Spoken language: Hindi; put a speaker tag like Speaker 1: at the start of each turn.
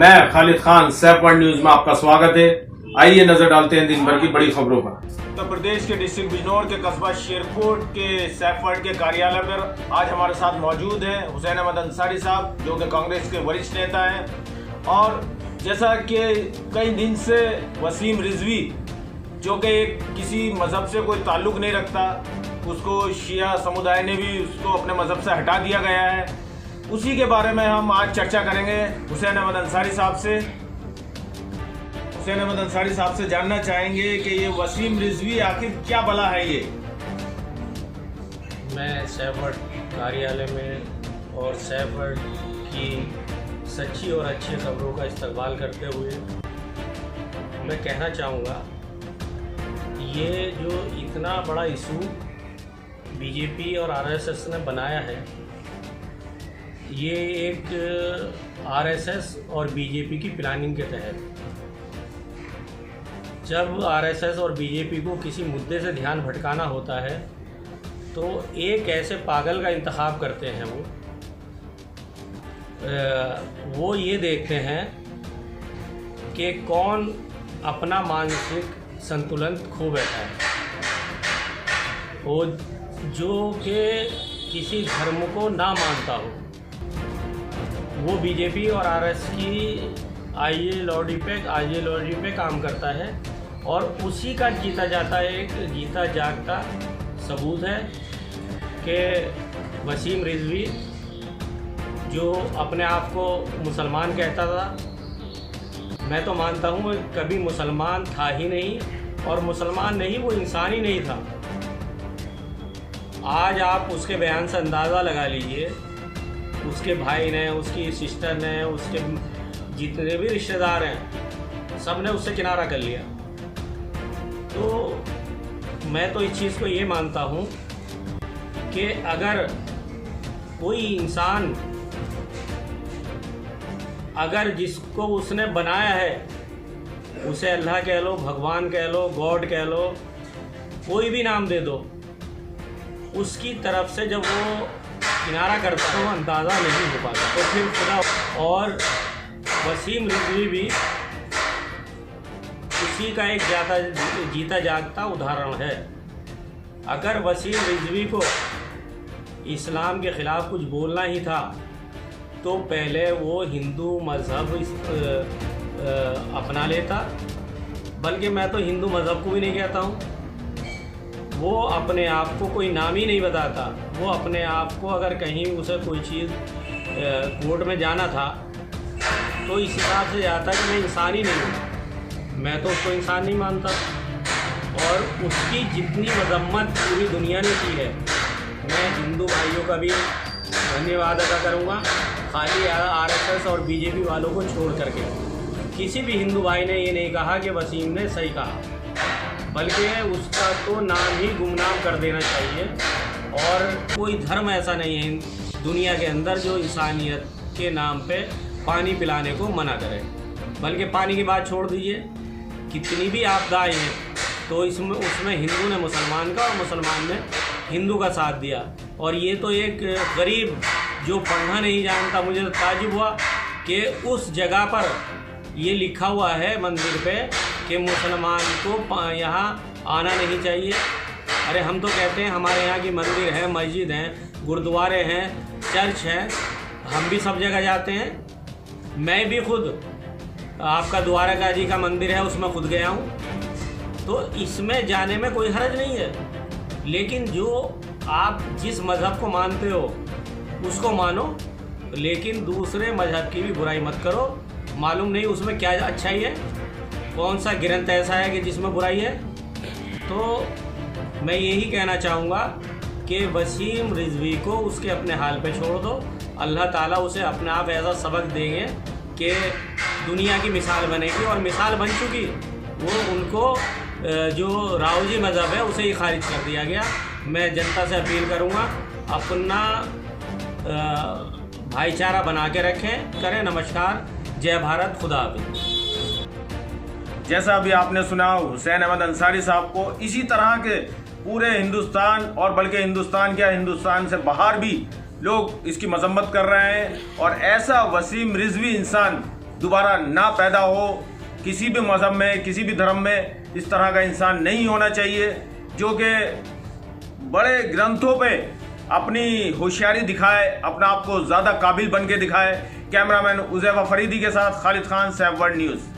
Speaker 1: मैं खालिद खान, सैफ वर्ल्ड न्यूज में आपका स्वागत है। आइए नजर डालते हैं दिन भर की बड़ी खबरों पर। उत्तर प्रदेश के डिस्ट्रिक्ट बिजनौर के कस्बा शेरकोट के सैफ वर्ल्ड के कार्यालय पर आज हमारे साथ मौजूद हैं हुसैन अहमद अंसारी साहब, जो कि कांग्रेस के वरिष्ठ नेता हैं। और जैसा कि कई दिन से वसीम रिजवी, जो कि किसी मजहब से कोई ताल्लुक नहीं रखता, उसको शिया समुदाय ने भी उसको अपने मजहब से हटा दिया गया है, उसी के बारे में हम आज चर्चा करेंगे हुसैन अहमद अंसारी साहब से। हुसैन अहमद अंसारी साहब से जानना चाहेंगे कि ये वसीम रिजवी आखिर क्या बला है ये।
Speaker 2: मैं सैफ वर्ल्ड कार्यालय में और सैफ वर्ल्ड की सच्ची और अच्छी खबरों का इस्तकबाल करते हुए मैं कहना चाहूँगा, ये जो इतना बड़ा इशू बीजेपी और आरएसएस ने बनाया है, ये एक आरएसएस और बीजेपी की प्लानिंग के तहत, जब आरएसएस और बीजेपी को किसी मुद्दे से ध्यान भटकाना होता है तो एक ऐसे पागल का इंतखाब करते हैं वो ये देखते हैं कि कौन अपना मानसिक संतुलन खो बैठा है, वो जो कि किसी धर्म को ना मानता हो, वो बीजेपी और आरएस की आइडियोलॉजी पे काम करता है। और उसी का जीता जागता सबूत है कि वसीम रिजवी, जो अपने आप को मुसलमान कहता था, मैं तो मानता हूँ कभी मुसलमान था ही नहीं, और मुसलमान नहीं, वो इंसान ही नहीं था। आज आप उसके बयान से अंदाज़ा लगा लीजिए, उसके भाई ने, उसकी सिस्टर ने, उसके जितने भी रिश्तेदार हैं, सब ने उससे किनारा कर लिया। तो मैं तो इस चीज़ को ये मानता हूँ कि अगर कोई इंसान, अगर जिसको उसने बनाया है, उसे अल्लाह कह लो, भगवान कह लो, गॉड कह लो, कोई भी नाम दे दो, उसकी तरफ से जब वो किनारा करता है, वो अंदाज़ा नहीं हो पाता, तो फिर खुदा। और वसीम रिजवी भी उसी का एक जीता जागता उदाहरण है। अगर वसीम रिजवी को इस्लाम के ख़िलाफ़ कुछ बोलना ही था तो पहले वो हिंदू मज़हब अपना लेता, बल्कि मैं तो हिंदू मज़हब को भी नहीं कहता हूँ, वो अपने आप को कोई नाम ही नहीं बताता। वो अपने आप को, अगर कहीं उसे कोई चीज़ कोर्ट में जाना था तो इस हिसाब से जाता कि मैं इंसान ही नहीं हूँ, मैं तो उसको इंसान नहीं मानता। और उसकी जितनी मजम्मत पूरी दुनिया ने की है, मैं हिंदू भाइयों का भी धन्यवाद अदा करूँगा, खाली आरएसएस और बीजेपी वालों को छोड़ करके। किसी भी हिंदू भाई ने ये नहीं कहा कि वसीम ने सही कहा, बल्कि उसका तो नाम ही गुमनाम कर देना चाहिए। और कोई धर्म ऐसा नहीं है दुनिया के अंदर जो इंसानियत के नाम पे पानी पिलाने को मना करे। बल्कि पानी की बात छोड़ दीजिए, कितनी भी आपदाएं हैं तो उसमें हिंदू ने मुसलमान का और मुसलमान ने हिंदू का साथ दिया। और ये तो एक गरीब जो पढ़ना नहीं जानता, मुझे ताज्जुब हुआ कि उस जगह पर ये लिखा हुआ है मंदिर पे कि मुसलमान को यहाँ आना नहीं चाहिए। अरे हम तो कहते हैं हमारे यहाँ की मंदिर है, मस्जिद हैं, गुरुद्वारे हैं, चर्च हैं, हम भी सब जगह जाते हैं। मैं भी खुद आपका द्वारका जी का मंदिर है, उसमें खुद गया हूँ, तो इसमें जाने में कोई हर्ज नहीं है। लेकिन जो आप जिस मज़हब को मानते हो उसको मानो, लेकिन दूसरे मज़हब की भी बुराई मत करो। मालूम नहीं उसमें क्या अच्छाई है, कौन सा ग्रंथ ऐसा है कि जिसमें बुराई है। तो मैं यही कहना चाहूँगा कि वसीम रिजवी को उसके अपने हाल पे छोड़ दो। अल्लाह ताला उसे अपने आप ऐसा सबक देंगे कि दुनिया की मिसाल बनेगी, और मिसाल बन चुकी। वो उनको जो राउजी मज़हब है उसे ही खारिज कर दिया गया। मैं जनता से अपील करूँगा, अपना भाईचारा बना के रखें, करें। नमस्कार, जय भारत, खुदा हाफिज़।
Speaker 1: जैसा अभी आपने सुना हुसैन अहमद अंसारी साहब को, इसी तरह के पूरे हिंदुस्तान, और बल्कि हिंदुस्तान क्या, हिंदुस्तान से बाहर भी लोग इसकी मजम्मत कर रहे हैं। और ऐसा वसीम रिजवी इंसान दोबारा ना पैदा हो। किसी भी मज़हब में, किसी भी धर्म में इस तरह का इंसान नहीं होना चाहिए जो कि बड़े ग्रंथों पे अपनी होशियारी दिखाए, अपना आप को ज़्यादा काबिल बन के दिखाए। कैमरामैन उज़ैफा फरीदी के साथ खालिद खान, सैफ वर्ल्ड न्यूज़।